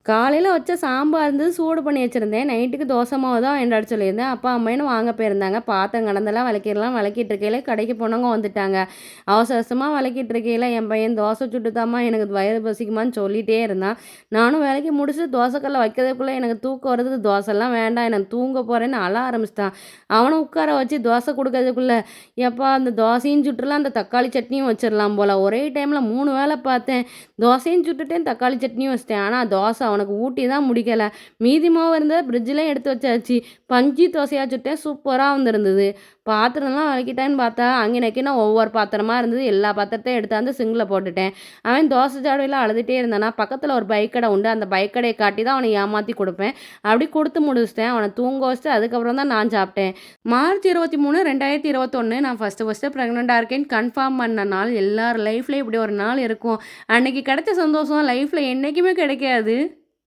காலையில வச்ச சாம்பார் இருந்தது சூடு பண்ணி வச்சிருந்தேன். நைட்டுக்கு தோசை மாவு தான் வாங்கிட்டு சொல்லியிருந்தேன். அப்பா, அம்மையும் வாங்க போயிருந்தாங்க. பாத்திரம் கடந்தெல்லாம் விளக்கிட்டு இருக்கையில கடைக்கு போனவங்க வந்துட்டாங்க. அவசர அவசரமா விளக்கிட்டு இருக்கையில என் பையன் தோசை சுட்டுத்தாம்மா எனக்கு வயிறு பசிக்குமான்னு சொல்லிட்டே இருந்தான். நானும் வேலைக்கு முடிச்சுட்டு தோசைக்கல்ல வைக்கிறதுக்குள்ளே எனக்கு தூக்கம் வருது. தோசைலாம் வேண்டாம் எனக்கு தூங்க போகிறேன்னு அழ ஆரம்பிச்சிட்டான். அவனை உட்கார வச்சு தோசை கொடுக்கறதுக்குள்ளே எப்பா அந்த தோசையும் சுட்டுலாம் அந்த தக்காளி சட்னியும் வச்சிடலாம் போல். ஒரே டைமில் 3 வேலை பார்த்தேன். தோசையும் சுட்டுட்டேன், தக்காளி சட்னியும் வச்சிட்டேன். ஆனால் தோசை அவனுக்கு ஊட்டி தான் முடிக்கலை. மீதி மாவு இருந்தது ஃப்ரிட்ஜில் எடுத்து வச்சாச்சு. பஞ்சு தோசையாக சுட்டேன், சூப்பராக வந்துருந்தது. பாத்திரம்லாம் விளக்கிட்டேன்னு பார்த்தா அங்கேனக்கே ஒவ்வொரு பாத்திரமா இருந்தது. எல்லா பாத்திரத்தையும் எடுத்தாந்து சிங்கில் போட்டுட்டேன். அவன் தோசை ஜாடியில் அழுதுகிட்டே இருந்தானா. பக்கத்தில் ஒரு பைக் கடை உண்டு. அந்த பைக் கடையை காட்டி தான் அவனை ஏமாற்றி கொடுப்பேன். அப்படி கொடுத்து முடிச்சிட்டேன். அவனை தூங்க வச்சுட்டு அதுக்கப்புறம் தான் நான் சாப்பிட்டேன். மார்ச் 23, 2021 நான் ஃபஸ்ட்டு ப்ரெக்னெண்ட்டாக இருக்கேன்னு கன்ஃபார்ம் பண்ண நாள். எல்லார் லைஃப்லேயும் இப்படி ஒரு நாள் இருக்கும். அன்னைக்கு கிடைச்ச சந்தோஷம் லைஃப்பில் என்றைக்குமே கிடைக்காது.